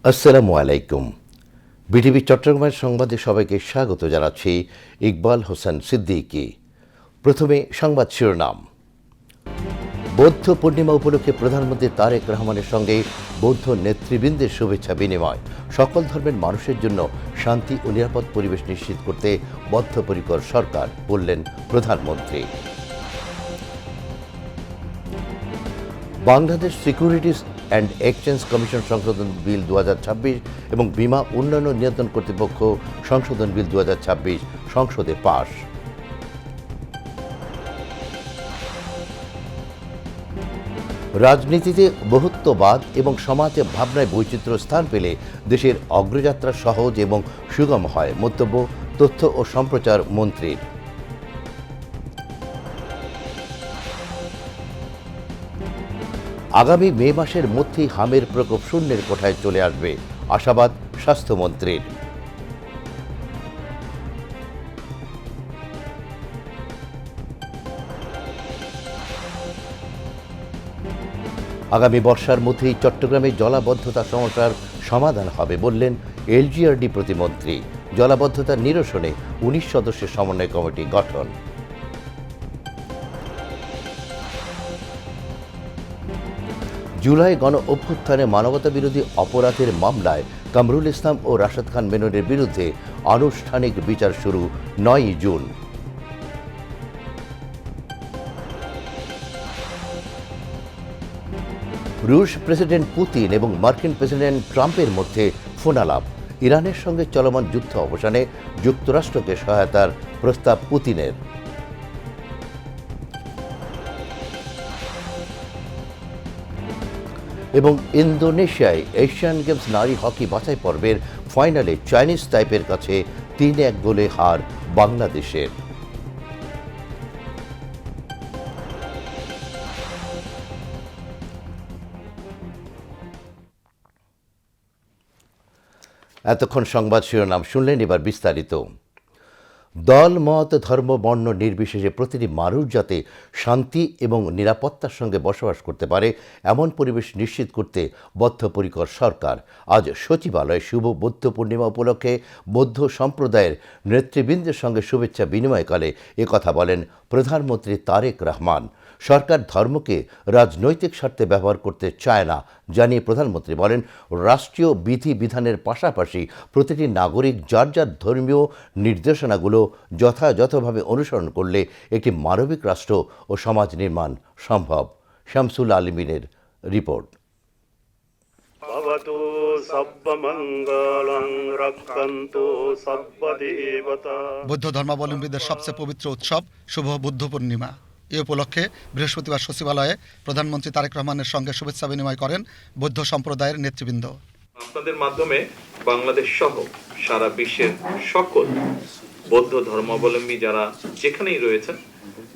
আসসালামু আলাইকুম। বিটিভি চট্টগ্রামের সংবাদে সবাইকে স্বাগত জানাচ্ছি। ইকবাল হোসেন সিদ্দিকী। প্রথমে সংবাদ শিরোনাম। বৌদ্ধ পূর্ণিমা উপলক্ষে প্রধানমন্ত্রী তারেক রহমানের সঙ্গে বৌদ্ধ নেতৃবৃন্দের শুভেচ্ছা বিনিময়। সকল ধর্মের মানুষের জন্য শান্তি ও নিরাপদ পরিবেশ নিশ্চিত করতে বদ্ধপরিকর সরকার, বললেন প্রধানমন্ত্রী। Bangladesh securities and exchange commission সংশোধন বিল 2026 এবং বীমা উন্নয়ন নিয়ন্ত্রণ কর্তৃপক্ষ সংশোধন বিল 2026 সংসদে পাস। রাজনীতিতে বহুত্ববাদ এবং সমাজে ভাবনায় বৈচিত্র্য স্থান পেলে দেশের অগ্রযাত্রা সহজ এবং সুগম হয়, মন্তব্য তথ্য ও সম্প্রচার মন্ত্রীর। আগামী মে মাসের মধ্যেই হামের প্রকোপ শূন্যের কোঠায় চলে আসবে, আশাবাদ স্বাস্থ্যমন্ত্রীর। আগামী বর্ষার মধ্যেই চট্টগ্রামে জলাবদ্ধতা সমস্যার সমাধান হবে, বললেন এলজিআরডি প্রতিমন্ত্রী। জলাবদ্ধতা নিরসনে 19 সদস্যের সমন্বয় কমিটি গঠন। জুলাই গণ অভ্যুত্থানে মানবতাবিরোধী অপরাধের মামলায় কামরুল ইসলাম ও রাশেদ খান মেননের বিরুদ্ধে আনুষ্ঠানিক বিচার শুরু 9 জুন। রুশ প্রেসিডেন্ট পুতিন এবং মার্কিন প্রেসিডেন্ট ট্রাম্পের মধ্যে ফোনালাপ। ইরানের সঙ্গে চলমান যুদ্ধ অবসানে যুক্তরাষ্ট্রকে সহায়তার প্রস্তাব পুতিনের। এবং ইন্দোনেশিয়ায় এশিয়ান গেমস নারী হকি বাছাই পর্বের ফাইনালে চাইনিজ তাইপের কাছে 3-1 গোলে হার বাংলাদেশের। এতক্ষণ সংবাদ শিরোনাম শুনলেন, এবার বিস্তারিত। দল, মত, ধর্ম, বর্ণ নির্বিশেষে প্রতিটি মানুষ যাতে শান্তি এবং নিরাপত্তার সঙ্গে বসবাস করতে পারে এমন পরিবেশ নিশ্চিত করতে বদ্ধপরিকর সরকার। আজ সচিবালয়ে শুভ বৌদ্ধ পূর্ণিমা উপলক্ষে বৌদ্ধ সম্প্রদায়ের নেতৃবৃন্দের সঙ্গে শুভেচ্ছা বিনিময়কালে একথা বলেন প্রধানমন্ত্রী তারেক রহমান। সরকার ধর্মকে রাজনৈতিক স্বার্থে ব্যবহার করতে চায় না জানিয়ে প্রধানমন্ত্রী বলেন, রাষ্ট্রীয় বিধিবিধানের পাশাপাশি প্রতিটি নাগরিক যার যার ধর্মীয় নির্দেশনাগুলো যথাযথভাবে অনুসরণ করলে একটি মানবিক রাষ্ট্র ও সমাজ নির্মাণ সম্ভব। শামসুল আলমিনের রিপোর্ট। বৌদ্ধ ধর্মাবলম্বীদের সবচেয়ে পবিত্র উৎসব শুভ বুদ্ধ পূর্ণিমা। এ উপলক্ষে বৃহস্পতিবার সচিবালয়ে প্রধানমন্ত্রী তারেক রহমানের সঙ্গে শুভেচ্ছা বিনিময় করেন বৌদ্ধ সম্প্রদায়ের নেতৃবৃন্দ। আপনাদের মাধ্যমে বাংলাদেশ সহ সারা বিশ্বের সকল বৌদ্ধ ধর্মাবলম্বী যারা যেখানেই রয়েছেন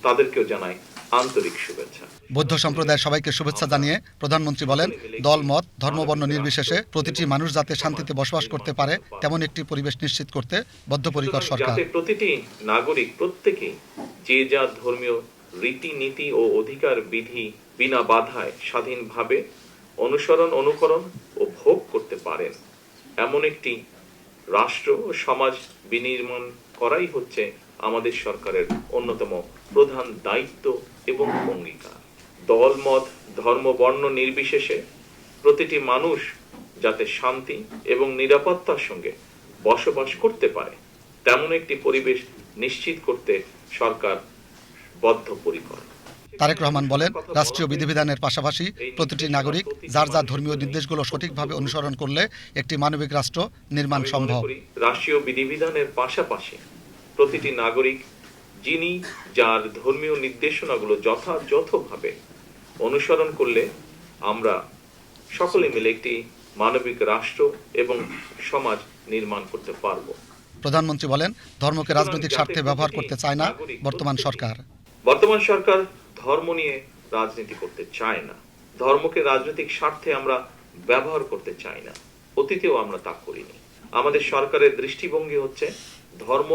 তাদেরকেও জানাই আন্তরিক শুভেচ্ছা। বৌদ্ধ সম্প্রদায়ের সবাইকে শুভেচ্ছা জানিয়ে প্রধানমন্ত্রী বলেন, দল, মত, ধর্মবর্ণ নির্বিশেষে প্রতিটি মানুষ যাতে শান্তিতে বসবাস করতে পারে তেমন একটি পরিবেশ নিশ্চিত করতে বদ্ধপরিকর সরকার। যাতে প্রতিটি নাগরিক প্রত্যেকেই যে যার ধর্মীয় রীতিনীতি ও অধিকার বিধি বিনা বাধায় স্বাধীনভাবে অনুকরণ ও ভোগ করতে পারেন এমন একটি রাষ্ট্র ও সমাজ বিনির্মাণ করাই হচ্ছে আমাদের সরকারের অন্যতম প্রধান দায়িত্ব এবং অঙ্গীকার। দল, মত, ধর্ম, বর্ণ নির্বিশেষে প্রতিটি মানুষ যাতে শান্তি এবং নিরাপত্তার সঙ্গে বসবাস করতে পারে তেমন একটি পরিবেশ নিশ্চিত করতে সরকার বদ্ধপরিকর। তারেক রহমান বলেন, রাষ্ট্রীয় বিধিবিধানের পাশাপাশি প্রতিটি নাগরিক যার যার ধর্মীয় নির্দেশগুলো সঠিকভাবে অনুসরণ করলে একটি মানবিক রাষ্ট্র নির্মাণ সম্ভব। রাষ্ট্রীয় বিধিবিধানের পাশাপাশি প্রতিটি নাগরিক যিনি যার ধর্মীয় নির্দেশনাগুলো যথাযথভাবে অনুসরণ করলে আমরা সকলে মিলে একটি মানবিক রাষ্ট্র এবং সমাজ নির্মাণ করতে পারব। প্রধানমন্ত্রী বলেন, ধর্মকে রাজনৈতিক স্বার্থে ব্যবহার করতে চায় না বর্তমান সরকার। বর্তমান সরকার ধর্ম নিয়ে রাজনীতি করতে চায় না, ধর্মকে রাজনৈতিক স্বার্থে আমরা ব্যবহার করতে চাই না, অতীতেও আমরা তা করিনি। আমাদের সরকারের দৃষ্টিভঙ্গি হচ্ছে ধর্ম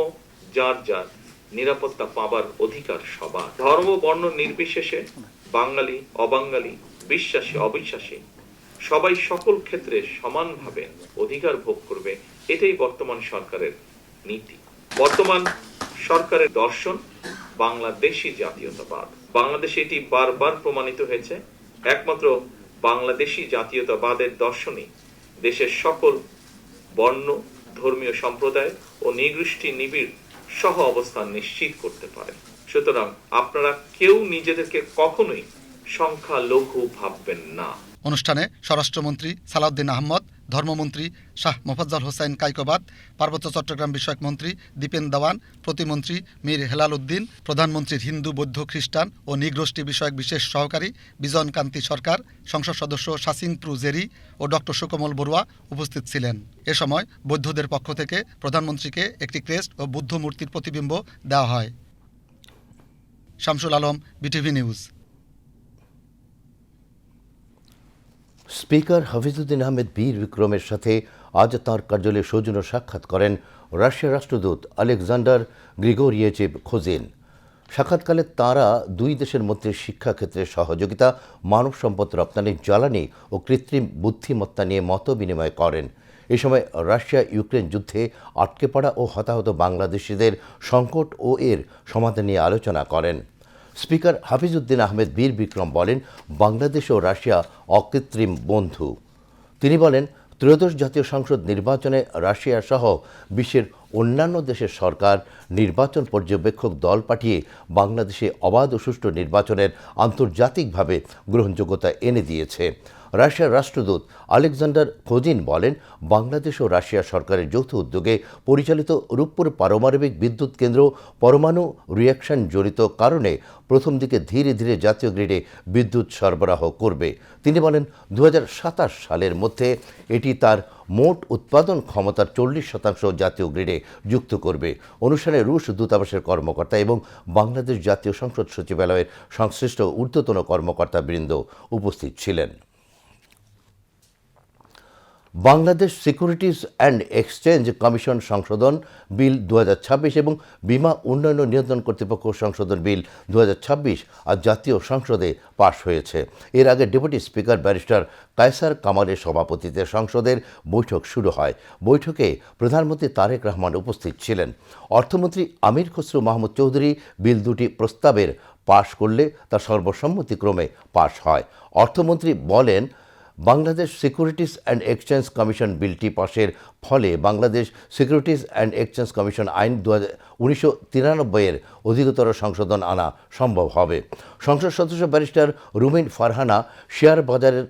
যার যার, নিরাপত্তা পাবার অধিকার সবার। ধর্ম বর্ণ নির্বিশেষে বাঙালি অবাঙালি, বিশ্বাসী অবিশ্বাসী সবাই সকল ক্ষেত্রে সমানভাবে অধিকার ভোগ করবে, এটাই বর্তমান সরকারের নীতি। বর্তমান সরকারের দর্শন বাংলাদেশী জাতীয়তাবাদ। বাংলাদেশে এটি বারবার প্রমাণিত হয়েছে। একমাত্র বাংলাদেশী জাতীয়তাবাদের দর্শনই দেশের সকল বর্ণ, ধর্মীয় সম্প্রদায় ও নৃগোষ্ঠী নিবিড় সহ অবস্থান নিশ্চিত করতে পারে। সুতরাং আপনারা কেউ নিজেদেরকে কখনোই সংখ্যালঘু ভাববেন না। অনুষ্ঠানে স্বরাষ্ট্রমন্ত্রী সালাউদ্দিন আহমদ, ধর্মমন্ত্রী শাহ মোফাজ্জল হোসেন কাইকোবাদ, পার্বত্য চট্টগ্রাম বিষয়ক মন্ত্রী দীপেন দেওয়ান, প্রতিমন্ত্রী মীর হেলাল উদ্দিন, প্রধানমন্ত্রীর হিন্দু, বৌদ্ধ, খ্রিস্টান ও নৃগোষ্ঠী বিষয়ক বিশেষ সহকারী বিজন কান্তি সরকার, সংসদ সদস্য শাসিং প্রু জেরি ও ডক্টর সুকমল বড়ুয়া উপস্থিত ছিলেন। এ সময় বৌদ্ধদের পক্ষ থেকে প্রধানমন্ত্রীকে একটি ক্রেস্ট ও বুদ্ধ মূর্তির প্রতিবিম্ব দেওয়া হয়। Shamsul Alam, BTV news. Speaker Hafizuddin Ahmed বীর বিক্রমের সাথে আজ তাঁর কার্যালয়ে সৌজন্য সাক্ষাৎ করেন রাশিয়ার রাষ্ট্রদূত আলেকজান্ডার গ্রিগোরিয়েচেভ খোজিন। সাক্ষাৎকালে তাঁরা দুই দেশের মধ্যে শিক্ষাক্ষেত্রে সহযোগিতা, মানব সম্পদ রপ্তানি, জ্বালানি ও কৃত্রিম বুদ্ধিমত্তা নিয়ে মত বিনিময় করেন। এ সময় রাশিয়া ইউক্রেন যুদ্ধে আটকে পড়া ও হতাহত বাংলাদেশিদের সংকট ও এর সমাধান নিয়ে আলোচনা করেন। স্পিকার হাফিজউদ্দিন আহমেদ বীর বিক্রম বলেন, বাংলাদেশ ও রাশিয়া অকৃত্রিম বন্ধু। তিনি বলেন, ত্রয়োদশ জাতীয় সংসদ নির্বাচনে রাশিয়া সহ বিশ্বের অন্যান্য দেশের সরকার নির্বাচন পর্যবেক্ষক দল পাঠিয়ে বাংলাদেশে অবাধ ও সুষ্ঠু নির্বাচনের আন্তর্জাতিকভাবে গ্রহণযোগ্যতা এনে দিয়েছে। রাশিয়ার রাষ্ট্রদূত আলেকজান্ডার খোজিন বলেন, বাংলাদেশ ও রাশিয়া সরকারের যৌথ উদ্যোগে পরিচালিত রূপপুর পারমাণবিক বিদ্যুৎ কেন্দ্র পরমাণু রিঅ্যাকশন জড়িত কারণে প্রথম দিকে ধীরে ধীরে জাতীয় গ্রিডে বিদ্যুৎ সরবরাহ করবে। তিনি বলেন, 2027 সালের মধ্যে এটি তার মোট উৎপাদন ক্ষমতার 40% জাতীয় গ্রিডে যুক্ত করবে। অনুষ্ঠানে রুশ দূতাবাসের কর্মকর্তা এবং বাংলাদেশ জাতীয় সংসদ সচিবালয়ের সংশ্লিষ্ট ঊর্ধ্বতন কর্মকর্তাবৃন্দ উপস্থিত ছিলেন। Bangladesh securities and exchange commission সংশোধন বিল 2026 এবং বীমা উন্নয়ন ও নিয়ন্ত্রণ কর্তৃপক্ষ সংশোধন বিল 2026 আজ জাতীয় সংসদে পাশ হয়েছে। এর আগে ডেপুটি স্পিকার ব্যারিস্টার কায়সার কামালের সভাপতিত্বে সংসদের বৈঠক শুরু হয়। বৈঠকে প্রধানমন্ত্রী তারেক রহমান উপস্থিত ছিলেন। অর্থমন্ত্রী আমির খসরু মাহমুদ চৌধুরী বিল দুটি প্রস্তাবের পাশ করলে তা সর্বসম্মতিক্রমে পাশ হয়। অর্থমন্ত্রী বলেন, Bangladesh securities and exchange commission বিলটি পাশের ফলে Bangladesh securities and exchange commission আইন 1993 অধিকতর সংশোধন আনা সম্ভব হবে। সংসদ সদস্য ব্যারিস্টার রুমিন ফারহানা শেয়ার বাজারের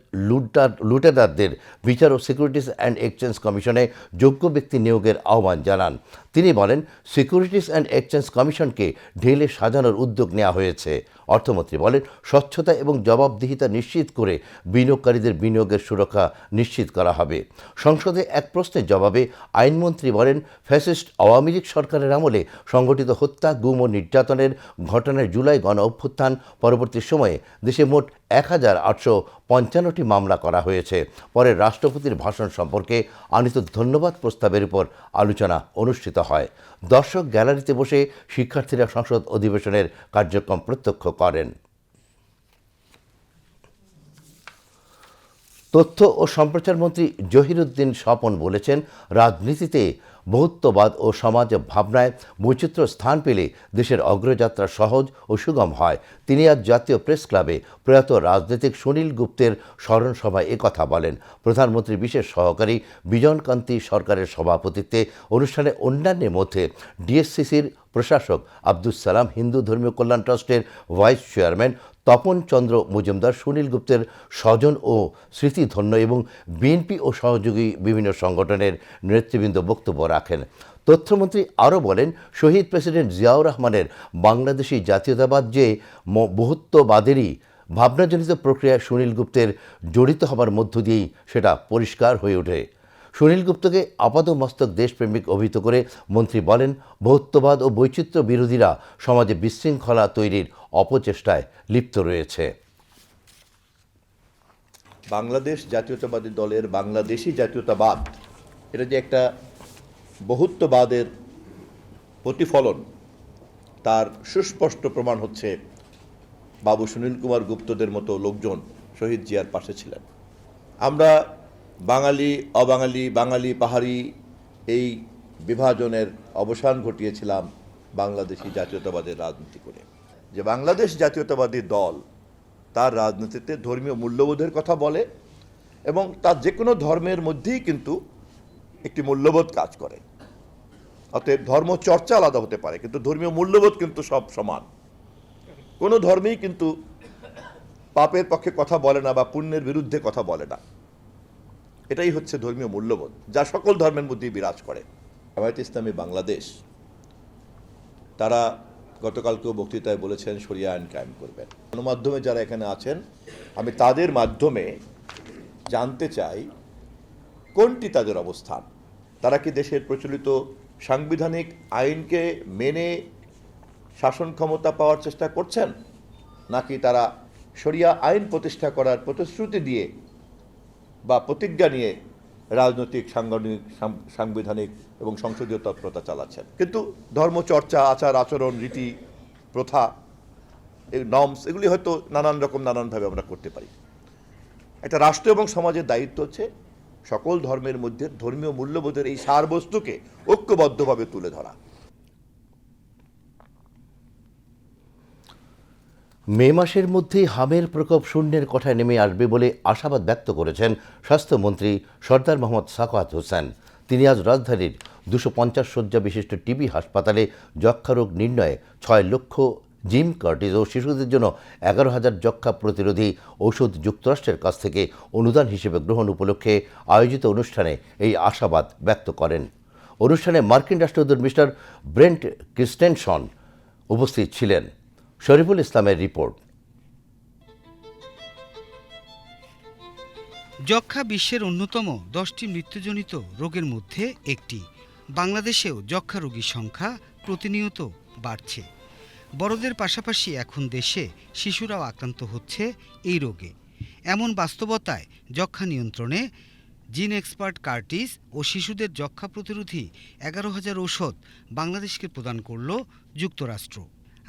লুটেরাদের বিচার ও সিকিউরিটিজ অ্যান্ড এক্সচেঞ্জ কমিশনে যোগ্য ব্যক্তি নিয়োগের আহ্বান জানান। তিনি বলেন, সিকিউরিটিজ অ্যান্ড এক্সচেঞ্জ কমিশনকে ঢেলে সাজানোর উদ্যোগ নেওয়া হয়েছে। অর্থমন্ত্রী বলেন, স্বচ্ছতা এবং জবাবদিহিতা নিশ্চিত করে বিনিয়োগকারীদের বিনিয়োগের সুরক্ষা নিশ্চিত করা হবে। সংসদে এক প্রশ্নের জবাবে আইনমন্ত্রী বলেন, ফ্যাসিস্ট আওয়ামী লীগ সরকারের আমলে সংগঠিত হত্যা, গুম ও নির্যাতনের ঘটনায় জুলাই গণ অভ্যুত্থান পরবর্তী সময়ে দেশে মোট 1855টি মামলা করা হয়েছে। পরে রাষ্ট্রপতির ভাষণ সম্পর্কে আনিত ধন্যবাদ প্রস্তাবের উপর আলোচনা অনুষ্ঠিত হয়। দর্শক গ্যালারিতে বসে শিক্ষার্থীরা সংসদ অধিবেশনের কার্যক্রম প্রত্যক্ষ করেন। তথ্য ও সম্প্রচার মন্ত্রী জহিরুদ্দিন স্বপন বলেছেন, রাজনীতিতে বহুত্ববাদ ও সমাজ ভাবনায় বৈচিত্র্য স্থান পেলে দেশের অগ্রযাত্রা সহজ ও সুগম হয়। তিনি আজ জাতীয় প্রেস ক্লাবে প্রয়াত রাজনীতিক সুনীল গুপ্তের স্মরণ সভায় একথা বলেন। প্রধানমন্ত্রীর বিশেষ সহকারী বিজন কান্তি সরকারের সভাপতিত্বে অনুষ্ঠানে অন্যান্যের মধ্যে ডিএসসিসির প্রশাসক আব্দুস সালাম, হিন্দু ধর্মীয় কল্যাণ ট্রাস্টের ভাইস চেয়ারম্যান তপন চন্দ্র মজুমদার, সুনীল গুপ্তের স্বজন ও স্মৃতিধন্য এবং বিএনপি ও সহযোগী বিভিন্ন সংগঠনের নেতৃবৃন্দ বক্তব্য রাখেন। তথ্যমন্ত্রী আরও বলেন, শহীদ প্রেসিডেন্ট জিয়াউর রহমানের বাংলাদেশি জাতীয়তাবাদ যে বহুত্ববাদেরই ভাবনাজনিত প্রক্রিয়ায় সুনীল গুপ্তের জড়িত হবার মধ্য দিয়েই সেটা পরিষ্কার হয়ে ওঠে। সুনীল গুপ্তকে আপাদমস্তক দেশপ্রেমিক অভিহিত করে মন্ত্রী বলেন, বহুত্ববাদ ও বৈচিত্র্য বিরোধীরা সমাজে বিশৃঙ্খলা তৈরির অপচেষ্টায় লিপ্ত রয়েছে। বাংলাদেশ জাতীয়তাবাদী দলের বাংলাদেশি জাতীয়তাবাদ, এটা যে একটা বহুত্ববাদের প্রতিফলন, তার সুস্পষ্ট প্রমাণ হচ্ছে বাবু সুনীল কুমার গুপ্তদের মতো লোকজন শহীদ জিয়ার পাশে ছিলেন। আমরা বাঙালি অবাঙালি, বাঙালি পাহাড়ি এই বিভাজনের অবসান ঘটিয়েছিলাম বাংলাদেশি জাতীয়তাবাদের রাজনীতি করে। যে বাংলাদেশ জাতীয়তাবাদী দল তার রাজনীতিতে ধর্মীয় মূল্যবোধের কথা বলে এবং তার যে কোনো ধর্মের মধ্যেই কিন্তু একটি মূল্যবোধ কাজ করে। অতএব ধর্ম চর্চা আলাদা হতে পারে, কিন্তু ধর্মীয় মূল্যবোধ কিন্তু সব সমান। কোনো ধর্মেই কিন্তু পাপের পক্ষে কথা বলে না বা পুণ্যের বিরুদ্ধে কথা বলে না। এটাই হচ্ছে ধর্মীয় মূল্যবোধ, যা সকল ধর্মের মধ্যেই বিরাজ করে। জামায়াতে ইসলামী বাংলাদেশ তারা গতকালকেও বক্তৃতায় বলেছেন শরিয়া আইন কায়েম করবেন। গণমাধ্যমে যারা এখানে আছেন, আমি তাদের মাধ্যমে জানতে চাই কোনটি তাদের অবস্থান। তারা কি দেশের প্রচলিত সাংবিধানিক আইনকে মেনে শাসন ক্ষমতা পাওয়ার চেষ্টা করছেন, নাকি তারা শরিয়া আইন প্রতিষ্ঠা করার প্রতিশ্রুতি দিয়ে বা প্রতিজ্ঞা নিয়ে রাজনৈতিক, সাংবিধানিক এবং সংসদীয় তৎপরতা চালাচ্ছেন? কিন্তু ধর্মচর্চা, আচার আচরণ, রীতি, প্রথা, এই নর্মস, এগুলি হয়তো নানানভাবে আমরা করতে পারি। একটা রাষ্ট্র এবং সমাজের দায়িত্ব হচ্ছে সকল ধর্মের মধ্যে ধর্মীয় মূল্যবোধের এই সারবস্তুকে ঐক্যবদ্ধভাবে তুলে ধরা। মে মাসের মধ্যেই হামের প্রকোপ শূন্যের কোঠায় নেমে আসবে বলে আশাবাদ ব্যক্ত করেছেন স্বাস্থ্যমন্ত্রী সরদার মোহাম্মদ সাখাওয়াত হোসেন। তিনি আজ রাজধানীর 250 শয্যা বিশিষ্ট টিবি হাসপাতালে যক্ষ্মা রোগ নির্ণয়ে 6 লক্ষ জিম কার্টিজ ও শিশুদের জন্য 11,000 যক্ষ্মা প্রতিরোধী ওষুধ যুক্তরাষ্ট্রের কাছ থেকে অনুদান হিসেবে গ্রহণ উপলক্ষে আয়োজিত অনুষ্ঠানে এই আশাবাদ ব্যক্ত করেন। অনুষ্ঠানে মার্কিন রাষ্ট্রদূত মিস্টার ব্রেন্ট ক্রিস্টেনসন উপস্থিত ছিলেন। শরীফুল ইসলামের রিপোর্ট। যক্ষ্মা বিশ্বের অন্যতম 10টি মৃত্যুজনিত রোগের মধ্যে একটি। বাংলাদেশেও যক্ষ্মা রোগীর সংখ্যা প্রতিনিয়ত বাড়ছে। বড়দের পাশাপাশি এখন দেশে শিশুরাও আক্রান্ত হচ্ছে এই রোগে। এমন বাস্তবতায় যক্ষ্মা নিয়ন্ত্রণে জিন এক্সপার্ট কার্টিস ও শিশুদের যক্ষ্মা প্রতিরোধী 11,000 ঔষধ বাংলাদেশকে প্রদান করল যুক্তরাষ্ট্র।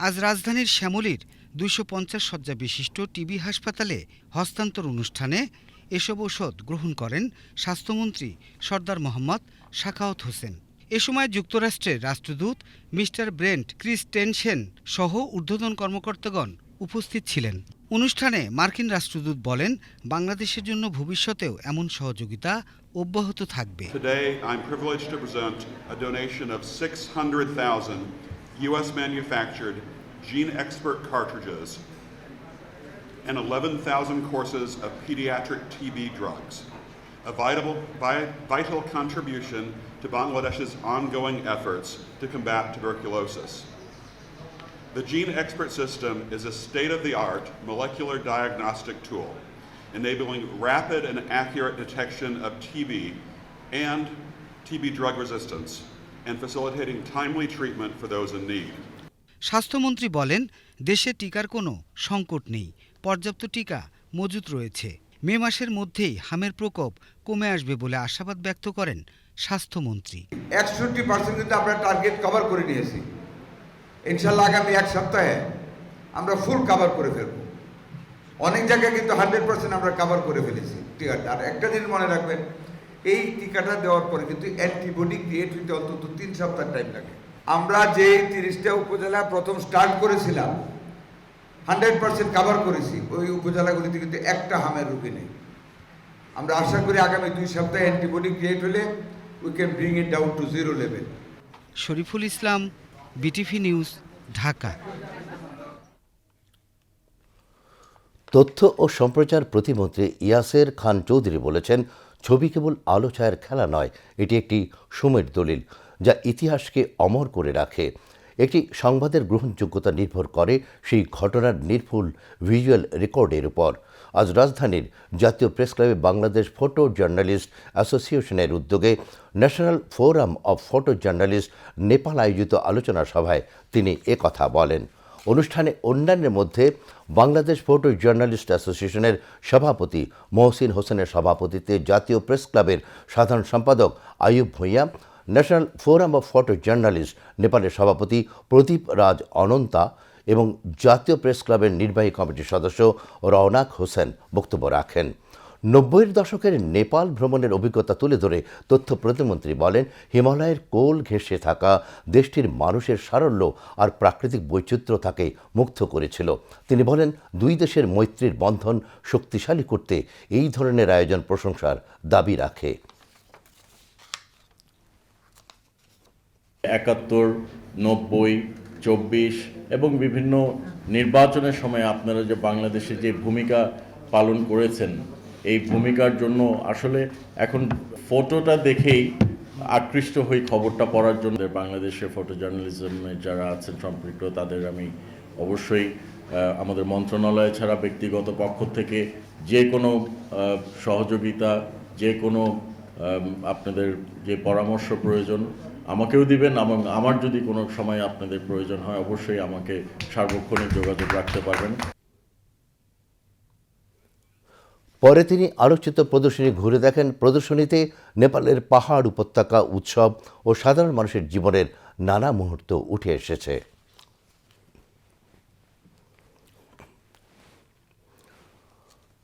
আজ রাজধানীর শ্যামলীর 250 শয্যা বিশিষ্ট টিবি হাসপাতালে হস্তান্তর অনুষ্ঠানে এসব ঔষধ গ্রহণ করেন স্বাস্থ্যমন্ত্রী সরদার মোহাম্মদ সাখাওয়াত হোসেন। এ সময় যুক্তরাষ্ট্রের রাষ্ট্রদূত মিস্টার ব্রেন্ট ক্রিস্টেনসেন সহ ঊর্ধ্বতন কর্মকর্তাগণ উপস্থিত ছিলেন। অনুষ্ঠানে মার্কিন রাষ্ট্রদূত বলেন, বাংলাদেশের জন্য ভবিষ্যতেও এমন সহযোগিতা অব্যাহত থাকবে। Today, I'm privileged to present a donation of 600,000 U.S. manufactured Gene Expert cartridges and 11,000 courses of pediatric TB drugs, a vital contribution to Bangladesh's ongoing efforts to combat tuberculosis. The Gene Expert system is a state-of-the-art molecular diagnostic tool, enabling rapid and accurate detection of TB and TB drug resistance, and facilitating timely treatment for those in need. স্বাস্থ্যমন্ত্রী বলেন, দেশে টিকার কোনো সংকট নেই, পর্যাপ্ত টিকা মজুত রয়েছে। মে মাসের মধ্যেই হামের প্রকোপ কমে আসবে বলে আশাবাদ ব্যক্ত করেন স্বাস্থ্যমন্ত্রী। 61% কিন্তু আমরা টার্গেট কভার করে নিয়েছি। ইনশাল্লাহ আগামী এক সপ্তাহে আমরা ফুল কভার করে ফেলব। অনেক জায়গায় কিন্তু 100% আমরা কভার করে ফেলেছি টিকাটা। আর একটা জিনিস মনে রাখবেন, এই টিকাটা দেওয়ার পরে কিন্তু অ্যান্টিবডি ক্রিয়েট হইতে অন্তত 3 সপ্তাহ টাইম লাগে। আমরা যে 30টা উপজেলা প্রথম স্টার্ট করেছিলাম 100% কভার করেছি, ওই উপজেলাগুলিতে কিন্তু একটা হামের রোগী নেই। আমরা আশা করি আগামী 2 সপ্তাহে অ্যান্টিবডি ক্রিয়েট হলে we can bring it down to 0 level. Shariful Islam, BTV news, Dhaka. তথ্য ও সম্প্রচার প্রতিমন্ত্রী ইয়াসের খান চৌধুরী বলেছেন, ছবি কেবল আলো ছায়ার খেলা নয়, এটি একটি সময়ের দলিল যা ইতিহাসকে অমর করে রাখে। একটি সংবাদের গ্রহণযোগ্যতা নির্ভর করে সেই ঘটনার নির্ভুল ভিজুয়াল রেকর্ডের উপর। আজ রাজধানীর জাতীয় প্রেস ক্লাবে বাংলাদেশ ফটো জার্নালিস্ট অ্যাসোসিয়েশনের উদ্যোগে national forum of photo journalist Nepal আয়োজিত আলোচনা সভায় তিনি একথা বলেন। অনুষ্ঠানে অন্যান্যের মধ্যে বাংলাদেশ ফটো জার্নালিস্ট অ্যাসোসিয়েশনের সভাপতি মহসিন হোসেনের সভাপতিত্বে জাতীয় প্রেস ক্লাবের সাধারণ সম্পাদক Ayub Bhuiyan, national forum of photo journalist নেপালের সভাপতি প্রদীপ রাজ অনন্তা এবং জাতীয় প্রেস ক্লাবের নির্বাহী কমিটির সদস্য রওনাক হোসেন বক্তব্য রাখেন। নব্বইয়ের দশকের নেপাল ভ্রমণের অভিজ্ঞতা তুলে ধরে তথ্য প্রতিমন্ত্রী বলেন, হিমালয়ের কোল ঘেঁষে থাকা দেশটির মানুষের সারল্য আর প্রাকৃতিক বৈচিত্র্য তাকে মুগ্ধ করেছিল। তিনি বলেন, দুই দেশের মৈত্রীর বন্ধন শক্তিশালী করতে এই ধরনের আয়োজন প্রশংসার দাবি রাখে। ৭১, ৯০, ২৪ এবং বিভিন্ন নির্বাচনের সময় আপনারা যে বাংলাদেশে যে ভূমিকা পালন করেছেন, এই ভূমিকার জন্য আসলে এখন ফটোটা দেখেই আকৃষ্ট হই খবরটা পড়ার জন্য। বাংলাদেশের ফটো জার্নালিজমে যারা আছেন সম্পৃক্ত তাদের আমি অবশ্যই আমাদের মন্ত্রণালয় ছাড়া ব্যক্তিগত পক্ষ থেকে যে কোনো সহযোগিতা, যে কোনো আপনাদের যে পরামর্শ প্রয়োজন আমাকেও দিবেন। আমার যদি কোনো সময় আপনাদের প্রয়োজন হয় অবশ্যই আমাকে সার্বক্ষণিক যোগাযোগ রাখতে পারবেন। পরে তিনি আলোচিত প্রদর্শনী ঘুরে দেখেন। প্রদর্শনীতে নেপালের পাহাড়, উপত্যকা, উৎসব ও সাধারণ মানুষের জীবনের নানা মুহূর্ত উঠে এসেছে।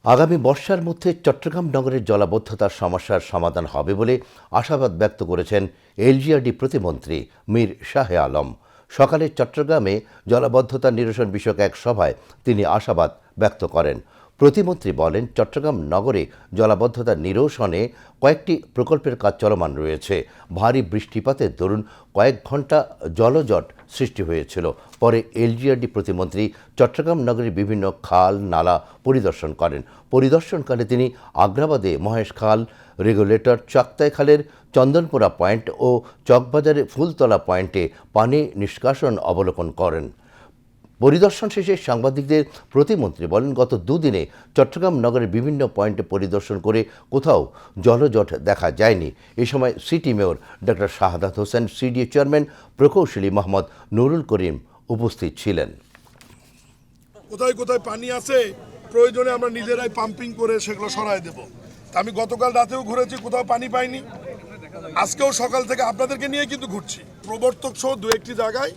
আগামী বর্ষার মধ্যে চট্টগ্রাম নগরের জলাবদ্ধতার সমস্যার সমাধান হবে বলে আশাবাদ ব্যক্ত করেছেন এলজিআরডি প্রতিমন্ত্রী মীর শাহে আলম। সকালে চট্টগ্রামে জলাবদ্ধতা নিরসন বিষয়ক এক সভায় তিনি আশাবাদ ব্যক্ত করেন। প্রতিমন্ত্রী বলেন, চট্টগ্রাম নগরে জলাবদ্ধতা নিরসনে কয়েকটি প্রকল্পের কাজ চলমান রয়েছে। ভারী বৃষ্টিপাতের দরুন কয়েক ঘন্টা জলজট সৃষ্টি হয়েছিল। পরে এলজিআরডি প্রতিমন্ত্রী চট্টগ্রাম নগরের বিভিন্ন খাল, নালা পরিদর্শন করেন। পরিদর্শনকালে তিনি আগ্রাবাদে মহেশ খাল, রেগুলেটর, চাক্তাই খালের চন্দনপুরা পয়েন্ট ও চকবাজারের ফুলতলা পয়েন্টে পানি নিষ্কাশন অবলোকন করেন। পরিদর্শন শেষে সাংবাদিকদের প্রতিমন্ত্রী বলেন, গত দুদিনে চট্টগ্রাম নগরের বিভিন্ন পয়েন্টে পরিদর্শন করে কোথাও জলজট দেখা যায়নি। এ সময় city mayor doctor Shahadat Hossain, CDA chairman প্রকৌশলী মোহাম্মদ নুরুল করিম উপস্থিত ছিলেন। কোথায় কোথায় পানি আছে, প্রয়োজনে আমরা নিজেরাই পাম্পিং করে সেগুলো সরায় দেব। আমি গতকাল রাতেও ঘুরেছি, কোথাও পানি পাইনি। আজকেও সকাল থেকে আপনাদেরকে নিয়ে কিন্তু ঘুরছি। প্রবর্তক সহ দু একটি জায়গায়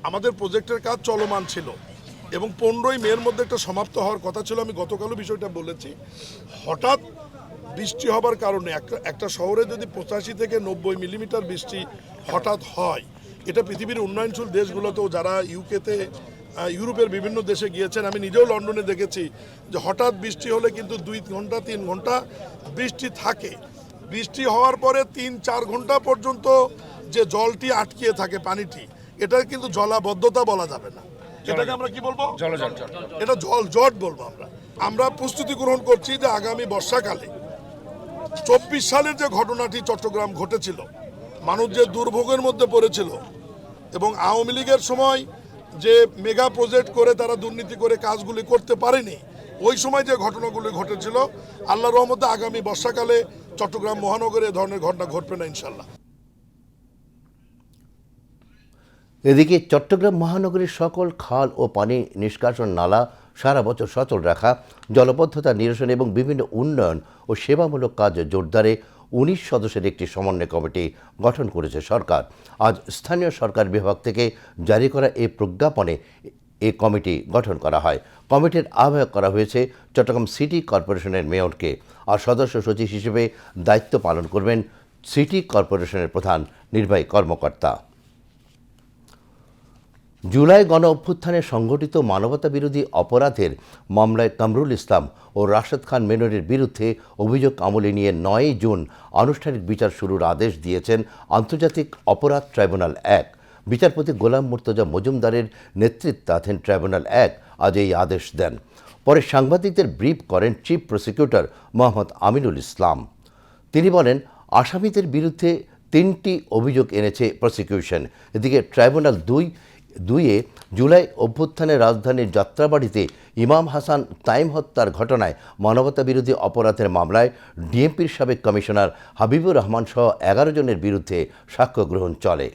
আমাদের প্রজেক্টের কাজ চলমান ছিল এবং 15ই মের মধ্যে একটা সমাপ্ত হওয়ার কথা ছিল। আমি গতকালও বিষয়টা বলেছি। হঠাৎ বৃষ্টি হবার কারণে একটা শহরে যদি 85 থেকে 90 মিলিমিটার বৃষ্টি হঠাৎ হয়, এটা পৃথিবীর উন্নয়নশীল দেশগুলোতেও, যারা ইউকেতে, ইউরোপের বিভিন্ন দেশে গিয়েছেন, আমি নিজেও লন্ডনে দেখেছি যে হঠাৎ বৃষ্টি হলে কিন্তু 2 ঘন্টা 3 ঘন্টা বৃষ্টি থাকে। বৃষ্টি হওয়ার পরে 3-4 ঘন্টা পর্যন্ত যে জলটি আটকিয়ে থাকে, পানিটি, এটা কিন্তু জলাবদ্ধতা বলা যাবে না। এটাকে আমরা কি বলবো? জলজট। এটা জলজট বলবো। আমরা প্রস্তুতি গ্রহণ করছি যে আগামী বর্ষাকালে 24 সালের যে ঘটনাটি চট্টগ্রাম ঘটেছিল, মানুষ যে দুর্ভোগের মধ্যে পড়েছিল এবং আওয়ামী লীগের সময় যে মেগা প্রজেক্ট করে তারা দুর্নীতি করে কাজগুলি করতে পারেনি, ওই সময় যে ঘটনাগুলি ঘটেছিল, আল্লাহর রহমতে আগামী বর্ষাকালে চট্টগ্রাম মহানগরে এ ধরনের ঘটনা ঘটবে না ইনশাল্লাহ। এদিকে চট্টগ্রাম মহানগরীর সকল খাল ও পানি নিষ্কাশন নালা সারা বছর সচল রাখা, জলবদ্ধতা নিরসন এবং বিভিন্ন উন্নয়ন ও সেবামূলক কাজ জোরদারে 19 সদস্যের একটি সমন্বয় কমিটি গঠন করেছে সরকার। আজ স্থানীয় সরকার বিভাগ থেকে জারি করা এই প্রজ্ঞাপনে এই কমিটি গঠন করা হয়। কমিটির আহ্বায়ক করা হয়েছে চট্টগ্রাম সিটি কর্পোরেশনের মেয়রকে, আর সদস্য সচিব হিসেবে দায়িত্ব পালন করবেন সিটি কর্পোরেশনের প্রধান নির্বাহী কর্মকর্তা। জুলাই গণ অভ্যুত্থানে সংঘটিত মানবতাবিরোধী অপরাধের মামলায় কামরুল ইসলাম ও রাশেদ খান মেননের বিরুদ্ধে অভিযোগ আমলে নিয়ে 9 জুন আনুষ্ঠানিক বিচার শুরুর আদেশ দিয়েছেন আন্তর্জাতিক অপরাধ ট্রাইব্যুনাল 1। বিচারপতি গোলাম মুর্তজা মজুমদারের নেতৃত্বাধীন ট্রাইব্যুনাল 1 আজ এই আদেশ দেন। পরে সাংবাদিকদের ব্রিফ করেন চিফ প্রসিকিউটর মোহাম্মদ আমিনুল ইসলাম। তিনি বলেন, আসামিদের বিরুদ্ধে 3টি অভিযোগ এনেছে প্রসিকিউশন। এদিকে ট্রাইব্যুনাল 2-এ জুলাই অভ্যুত্থানে রাজধানীর যাত্রাবাড়িতে ইমাম হাসান তাইম হত্যার ঘটনায় মানবতাবিরোধী অপরাধের মামলায় ডিএমপির সাবেক কমিশনার হাবিবুর রহমান সহ 11 জনের বিরুদ্ধে সাক্ষ্য গ্রহণ চলে।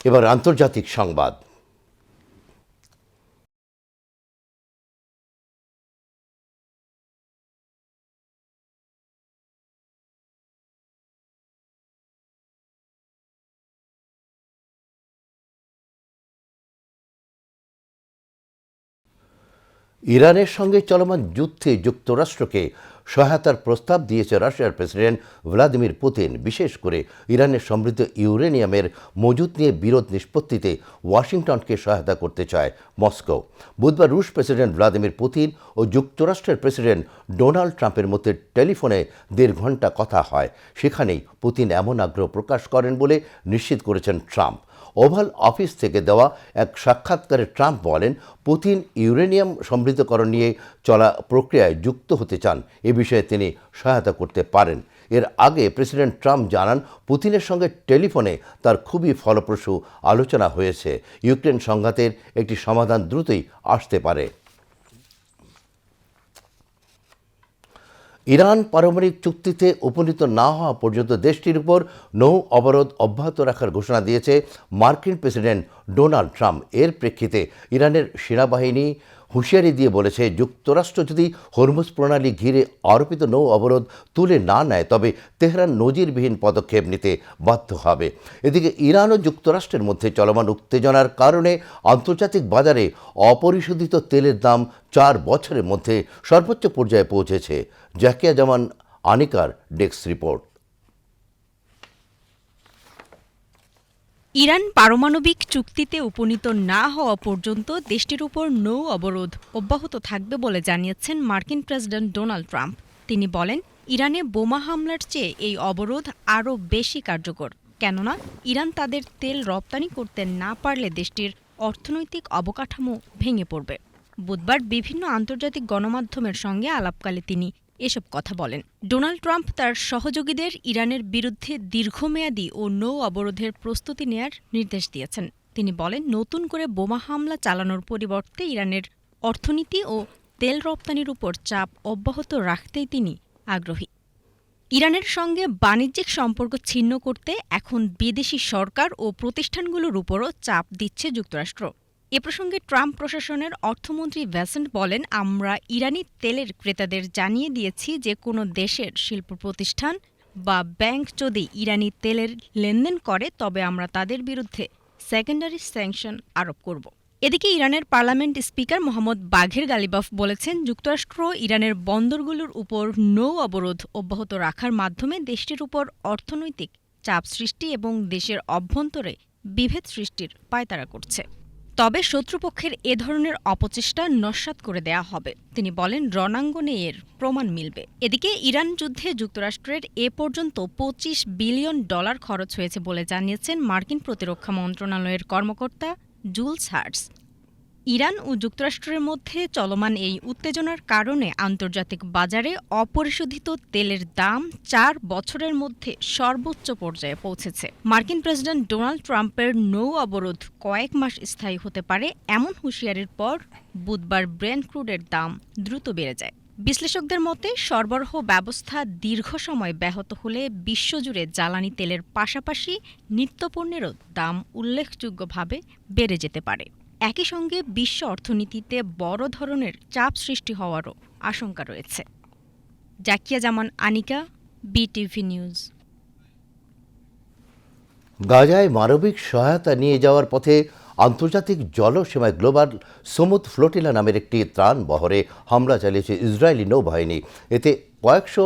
এবার আন্তর্জাতিক সংবাদ। ইরানের সঙ্গে চলমান যুদ্ধে যুক্তরাষ্ট্রকে সহায়তার প্রস্তাব দিয়েছে রাশিয়ার প্রেসিডেন্ট ভ্লাদিমির পুতিন। বিশেষ করে ইরানের সমৃদ্ধ ইউরেনিয়ামের মজুত নিয়ে বিরোধ নিষ্পত্তিতে ওয়াশিংটনকে সহায়তা করতে চায় মস্কো। বুধবার রুশ প্রেসিডেন্ট ভ্লাদিমির পুতিন ও যুক্তরাষ্ট্রের প্রেসিডেন্ট ডোনাল্ড ট্রাম্পের মধ্যে টেলিফোনে 1.5 ঘণ্টা কথা হয়। সেখানেই পুতিন এমন আগ্রহ প্রকাশ করেন বলে নিশ্চিত করেছেন ট্রাম্প। ওভাল অফিস থেকে দেওয়া এক সাক্ষাৎকারে ট্রাম্প বলেন, পুতিন ইউরেনিয়াম সমৃদ্ধকরণ নিয়ে চলা প্রক্রিয়ায় যুক্ত হতে চান। এ বিষয়ে তিনি সহায়তা করতে পারেন। এর আগে প্রেসিডেন্ট ট্রাম্প জানান, পুতিনের সঙ্গে টেলিফোনে তার খুবই ফলপ্রসূ আলোচনা হয়েছে। ইউক্রেন সংঘাতের একটি সমাধান দ্রুতই আসতে পারে। ইরান পারমাণবিক চুক্তিতে উপনীত না হওয়া পর্যন্ত দেশটির উপর নৌ অবরোধ অব্যাহত রাখার ঘোষণা দিয়েছে মার্কিন প্রেসিডেন্ট ডোনাল্ড ট্রাম্প। এর প্রেক্ষিতে ইরানের সেনাবাহিনী হুঁশিয়ারি দিয়ে বলেছে, যুক্তরাষ্ট্র যদি হরমুজ প্রণালী ঘিরে আরোপিত নৌ অবরোধ তুলে না নেয় তবে তেহরান নজিরবিহীন পদক্ষেপ নিতে বাধ্য হবে। এদিকে ইরান ও যুক্তরাষ্ট্রের মধ্যে চলমান উত্তেজনার কারণে আন্তর্জাতিক বাজারে অপরিশোধিত তেলের দাম 4 বছরের মধ্যে সর্বোচ্চ পর্যায়ে পৌঁছেছে। জাকিয়া জামান আনিকার ডেস্ক রিপোর্ট। ইরান পারমাণবিক চুক্তিতে উপনীত না হওয়া পর্যন্ত দেশটির উপর নৌ অবরোধ অব্যাহত থাকবে বলে জানিয়েছেন মার্কিন প্রেসিডেন্ট ডোনাল্ড ট্রাম্প। তিনি বলেন, ইরানে বোমা হামলার চেয়ে এই অবরোধ আরও বেশি কার্যকর, কেননা ইরান তাদের তেল রপ্তানি করতে না পারলে দেশটির অর্থনৈতিক অবকাঠামো ভেঙে পড়বে। বুধবার বিভিন্ন আন্তর্জাতিক গণমাধ্যমের সঙ্গে আলাপকালে তিনি এসব কথা বলেন। ডোনাল্ড ট্রাম্প তার সহযোগীদের ইরানের বিরুদ্ধে দীর্ঘমেয়াদী ও নৌ অবরোধের প্রস্তুতি নেয়ার নির্দেশ দিয়েছেন। তিনি বলেন, নতুন করে বোমা হামলা চালানোর পরিবর্তে ইরানের অর্থনীতি ও তেল রপ্তানির উপর চাপ অব্যাহত রাখতেই তিনি আগ্রহী। ইরানের সঙ্গে বাণিজ্যিক সম্পর্ক ছিন্ন করতে এখন বিদেশি সরকার ও প্রতিষ্ঠানগুলোর উপরও চাপ দিচ্ছে যুক্তরাষ্ট্র। এ প্রসঙ্গে ট্রাম্প প্রশাসনের অর্থমন্ত্রী ভ্যাসেন্ট বলেন, আমরা ইরানি তেলের ক্রেতাদের জানিয়ে দিয়েছি যে কোনো দেশের শিল্প প্রতিষ্ঠান বা ব্যাংক যদি ইরানি তেলের লেনদেন করে তবে আমরা তাদের বিরুদ্ধে সেকেন্ডারি স্যাংশন আরোপ করব। এদিকে ইরানের পার্লামেন্ট স্পিকার মোহাম্মদ বাঘের গালিবাফ বলেছেন, যুক্তরাষ্ট্র ইরানের বন্দরগুলোর উপর নৌ অবরোধ অব্যাহত রাখার মাধ্যমে দেশটির উপর অর্থনৈতিক চাপ সৃষ্টি এবং দেশের অভ্যন্তরে বিভেদ সৃষ্টির পায়তারা করছে। তবে শত্রুপক্ষের এ ধরনের অপচেষ্টা নস্যাৎ করে দেয়া হবে। তিনি বলেন, রণাঙ্গনে এর প্রমাণ মিলবে। এদিকে ইরান যুদ্ধে যুক্তরাষ্ট্রের এ পর্যন্ত $25 বিলিয়ন খরচ হয়েছে বলে জানিয়েছেন মার্কিন প্রতিরক্ষা মন্ত্রণালয়ের কর্মকর্তা জুলস হার্টস। ইরান ও যুক্তরাষ্ট্রের মধ্যে চলমান এই উত্তেজনার কারণে আন্তর্জাতিক বাজারে অপরিশোধিত তেলের দাম 4 বছরের মধ্যে সর্বোচ্চ পর্যায়ে পৌঁছেছে। মার্কিন প্রেসিডেন্ট ডোনাল্ড ট্রাম্পের নৌ অবরোধ কয়েক মাস স্থায়ী হতে পারে এমন হুঁশিয়ারির পর বুধবার ব্রেন্ট ক্রুডের দাম দ্রুত বেড়ে যায়। বিশ্লেষকদের মতে, সরবরাহ ব্যবস্থা দীর্ঘ সময় ব্যাহত হলে বিশ্বজুড়ে জ্বালানি তেলের পাশাপাশি নিত্যপণ্যেরও দাম উল্লেখযোগ্যভাবে বেড়ে যেতে পারে। একই সঙ্গে বিশ্ব অর্থনীতিতে বড় ধরনের চাপ সৃষ্টি হওয়ারও আশঙ্কা রয়েছে। জাকিয়া জামান আনিকা, বিটিভি নিউজ। গাজায় মানবিক সহায়তা নিয়ে যাওয়ার পথে আন্তর্জাতিক জলসীমায় গ্লোবাল সমুদ ফ্লোটিলা নামের একটি ত্রাণ বহরে হামলা চালিয়েছে ইসরায়েলি নৌবাহিনী। এতে কয়েকশো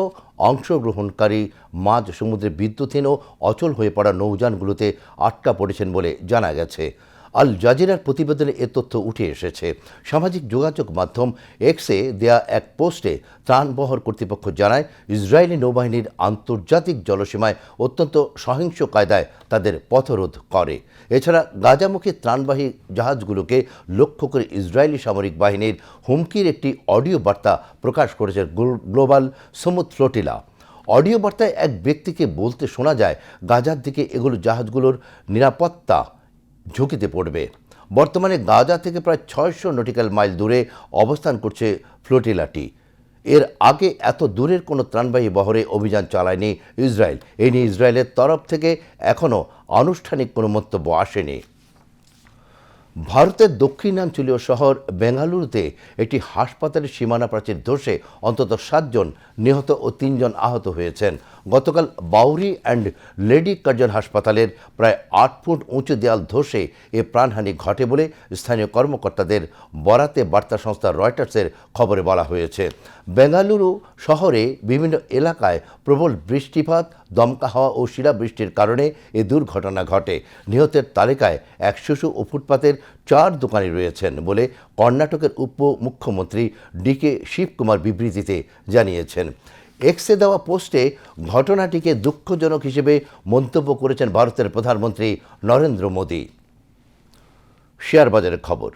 অংশগ্রহণকারী মাঝ সমুদ্রে বিদ্যুৎহীন ও অচল হয়ে পড়া নৌযানগুলোতে আটকা পড়েছেন বলে জানা গেছে। আল জাজিরার প্রতিবেদনে এ তথ্য উঠে এসেছে। সামাজিক যোগাযোগ মাধ্যম এক্সে দেয়া এক পোস্টে ত্রাণবহর কর্তৃপক্ষ জানায়, ইসরায়েলি নৌবাহিনীর আন্তর্জাতিক জলসীমায় অত্যন্ত সহিংস কায়দায় তাদের পথরোধ করে। এছাড়া গাজামুখী ত্রাণবাহী জাহাজগুলোকে লক্ষ্য করে ইসরায়েলি সামরিক বাহিনীর হুমকির একটি অডিও বার্তা প্রকাশ করেছে গ্লোবাল সমুদ ফ্লোটিলা। অডিও বার্তায় এক ব্যক্তিকে বলতে শোনা যায়, গাজার দিকে এগুলো জাহাজগুলোর নিরাপত্তা ঝুঁকিতে পড়বে। বর্তমানে গাজা থেকে প্রায় 600 নটিক্যাল মাইল দূরে অবস্থান করছে ফ্লোটিলাটি। এর আগে এত দূরের কোনো ত্রাণবাহী বহরে অভিযান চালায়নি ইসরায়েল। এ নিয়ে ইসরায়েলের তরফ থেকে এখনও আনুষ্ঠানিক কোনো মন্তব্য আসেনি। ভারতের দক্ষিণাঞ্চলীয় শহর বেঙ্গালুরুতে একটি হাসপাতালের সীমানা প্রাচীর ধসে অন্তত 7 জন নিহত ও 3 জন আহত হয়েছেন। গতকাল বাউরি অ্যান্ড লেডি কার্জন হাসপাতালের প্রায় 8 ফুট উঁচু দেয়াল ধসে এ প্রাণহানি ঘটে বলে স্থানীয় কর্মকর্তাদের বরাতে বার্তা সংস্থা রয়টার্সের খবরে বলা হয়েছে। বেঙ্গালুরু শহরে বিভিন্ন এলাকায় প্রবল বৃষ্টিপাত, দমকা হাওয়া ও শিলাবৃষ্টির কারণে এ দুর্ঘটনা ঘটে। নিহতের তালিকায় এক শিশু ও ফুটপাতের 4 দোকানি রয়েছেন বলে কর্ণাটকের উপমুখ্যমন্ত্রী ডিকে শিবকুমার বিবৃতিতে জানিয়েছেন। এক্সে দেওয়া পোস্টে ঘটনাটিকে দুঃখজনক হিসেবে মন্তব্য করেছেন ভারতের প্রধানমন্ত্রী নরেন্দ্র মোদী। শেয়ার বাজারের খবর।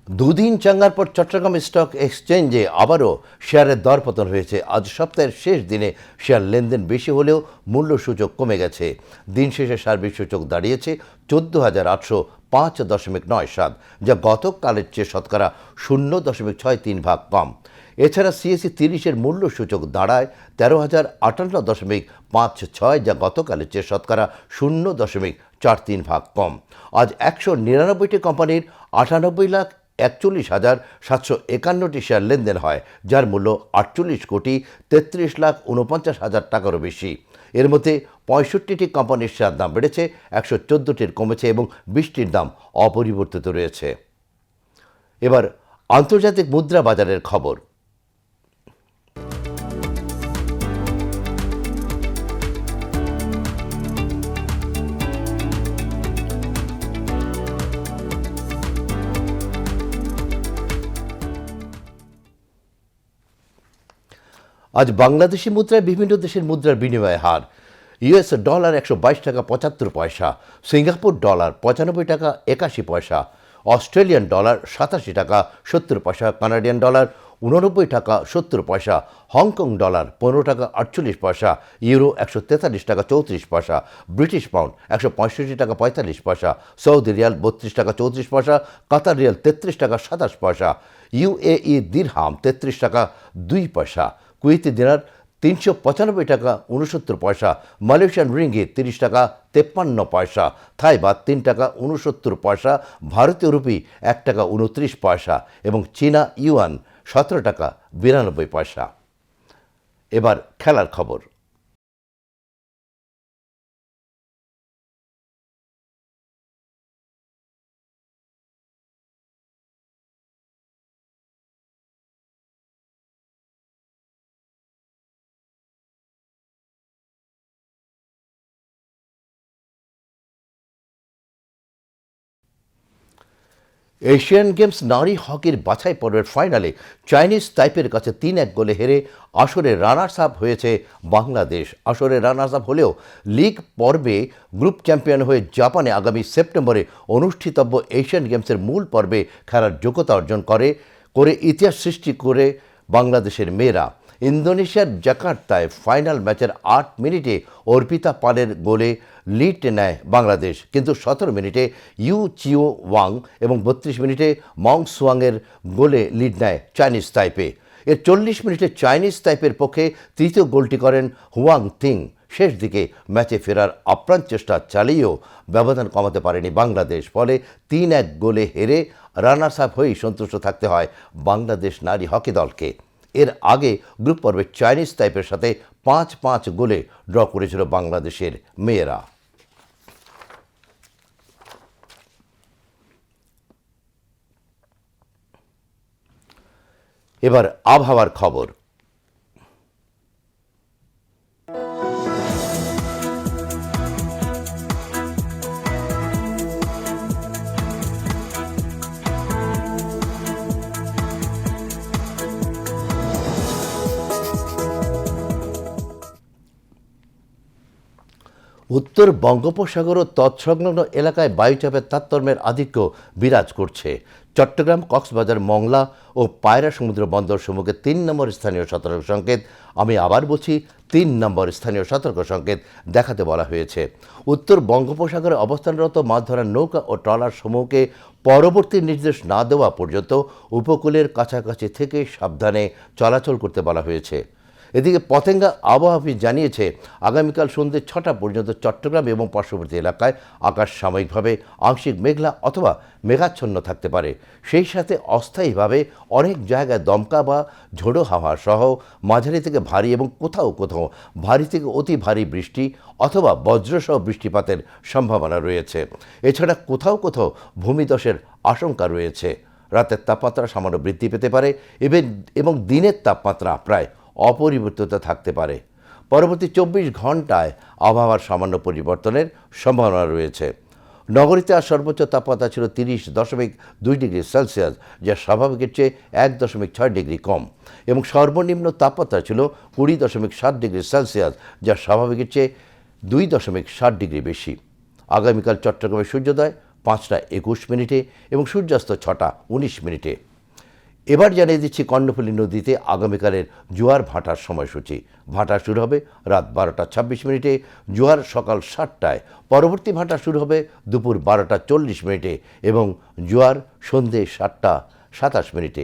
দুদিন চাঙ্গার পর চট্টগ্রাম স্টক এক্সচেঞ্জে আবারও শেয়ারের দরপতন হয়েছে। আজ সপ্তাহের শেষ দিনে শেয়ার লেনদেন বেশি হলেও মূল্য সূচক কমে গেছে। দিন শেষে সার্বিক সূচক দাঁড়িয়েছে 14,805.97, যা গতকালের চেয়ে শতকরা 0.63 কম। এছাড়া সিএসি 30-এর মূল্য সূচক দাঁড়ায় 13,058.56, যা গতকালের চেয়ে শতকরা 0.43 কম। আজ 199টি কোম্পানির 98,41,751টি শেয়ার লেনদেন হয়, যার মূল্য 48,33,49,000 টাকারও বেশি। এর মধ্যে 65টি কোম্পানির শেয়ার দাম বেড়েছে, 114টির কমেছে এবং 20টির দাম অপরিবর্তিত রয়েছে। এবার আন্তর্জাতিক মুদ্রা বাজারের খবর। আজ বাংলাদেশি মুদ্রায় বিভিন্ন দেশের মুদ্রার বিনিময় হার: ইউএস ডলার 122 টাকা 75 পয়সা, সিঙ্গাপুর ডলার 95 টাকা 81 পয়সা, অস্ট্রেলিয়ান ডলার 87 টাকা 70 পয়সা, কানাডিয়ান ডলার 89 টাকা 70 পয়সা, হংকং ডলার 15 টাকা 48 পয়সা, ইউরো 143 টাকা 34 পয়সা, ব্রিটিশ পাউন্ড 165 টাকা 45 পয়সা, সৌদি রিয়াল 32 টাকা 34 পয়সা, কাতার রিয়াল 33 টাকা 27 পয়সা, ইউএই দিরহাম 33 টাকা 2 পয়সা, কুয়েতি দিনার 395 টাকা 69 পয়সা, মালয়েশিয়ান রিঙ্গিত 30 টাকা 53 পয়সা, থাই বাত 3 টাকা 69 পয়সা, ভারতীয় রুপি 1 টাকা 29 পয়সা এবং চীনা ইউয়ান 17 টাকা 92 পয়সা। এবার খেলার খবর। এশিয়ান গেমস নারী হকির বাছাই পর্বের ফাইনালে চাইনিজ তাইপের কাছে 3-1 গোলে হেরে আসরে রানার্স আপ হয়েছে বাংলাদেশ। আসরে রানার্স আপ হলেও লিগ পর্বে গ্রুপ চ্যাম্পিয়ন হয়ে জাপানে আগামী সেপ্টেম্বরে অনুষ্ঠিতব্য এশিয়ান গেমসের মূল পর্বে খেলার যোগ্যতা অর্জন করে ইতিহাস সৃষ্টি করে বাংলাদেশের মেয়েরা। ইন্দোনেশিয়ার জাকার্তায় ফাইনাল ম্যাচের 8 মিনিটে অর্পিতা পালের গোলে লিড নেয় বাংলাদেশ, কিন্তু 17 মিনিটে ইউ চিও ওয়াং এবং 32 মিনিটে মং সুয়াংয়ের গোলে লিড নেয় চাইনিজ তাইপে। এর 40 মিনিটে চাইনিজ তাইপের পক্ষে তৃতীয় গোলটি করেন হুয়াং থিং। শেষ দিকে ম্যাচে ফেরার আপ্রাণ চেষ্টা চালিয়েও ব্যবধান কমাতে পারেনি বাংলাদেশ। ফলে 3-1 গোলে হেরে রানার্স আপ হয়েই সন্তুষ্ট থাকতে হয় বাংলাদেশ নারী হকি দলকে। এর আগে গ্রুপ পর্বে চাইনিজ তাইপের সাথে 5-5 গোলে ড্র করেছিল বাংলাদেশের মেয়েরা। এবার আবহাওয়ার খবর। উত্তর বঙ্গোপসাগর ও তৎসংলগ্ন এলাকায় বায়ুচাপের তারতম্যের আধিক্য বিরাজ করছে। চট্টগ্রাম, কক্সবাজার, মংলা ও পায়রা সমুদ্র বন্দর সমূহকে 3 নম্বর স্থানীয় সতর্ক সংকেত, আমি আবার বলছি 3 নম্বর স্থানীয় সতর্ক সংকেত দেখাতে বলা হয়েছে। উত্তর বঙ্গোপসাগরে অবস্থানরত মাছ ধরার নৌকা ও ট্রলার সমূহকে পরবর্তী নির্দেশ না দেওয়া পর্যন্ত উপকূলের কাছাকাছি থেকে সাবধানে চলাচল করতে বলা হয়েছে। এদিকে পতেঙ্গা আবহাওয়া অফিস জানিয়েছে আগামীকাল সন্ধ্যে 6টা পর্যন্ত চট্টগ্রাম এবং পার্শ্ববর্তী এলাকায় আকাশ সাময়িকভাবে আংশিক মেঘলা অথবা মেঘাচ্ছন্ন থাকতে পারে। সেই সাথে অস্থায়ীভাবে অনেক জায়গায় দমকা বা ঝোড়ো হাওয়া সহ মাঝারি থেকে ভারী এবং কোথাও কোথাও ভারী থেকে অতি ভারী বৃষ্টি অথবা বজ্রসহ বৃষ্টিপাতের সম্ভাবনা রয়েছে। এছাড়া কোথাও কোথাও ভূমিধসের আশঙ্কা রয়েছে। রাতের তাপমাত্রা সামান্য বৃদ্ধি পেতে পারে এবং দিনের তাপমাত্রা প্রায় অপরিবর্তিত থাকতে পারে। পরবর্তী 24 ঘন্টায় আবহাওয়ার সামান্য পরিবর্তনের সম্ভাবনা রয়েছে। নগরীতে আজ সর্বোচ্চ তাপমাত্রা ছিল 30.2 ডিগ্রি সেলসিয়াস, যা স্বাভাবিকের চেয়ে 1.6 ডিগ্রি কম, এবং সর্বনিম্ন তাপমাত্রা ছিল 20.7 ডিগ্রি সেলসিয়াস, যা স্বাভাবিকের চেয়ে 2.7 ডিগ্রি বেশি। আগামীকাল চট্টগ্রামে সূর্যোদয় 5টা 21 মিনিটে এবং সূর্যাস্ত 6টা 19 মিনিটে। এবার জানিয়ে দিচ্ছি কর্ণফুলী নদীতে আগামীকালের জোয়ার ভাটার সময়সূচি। ভাটা শুরু হবে রাত 12টা 26 মিনিটে, জোয়ার সকাল 7টায়। পরবর্তী ভাটা শুরু হবে দুপুর 12টা 40 মিনিটে এবং জোয়ার সন্ধে 7টা 27 মিনিটে।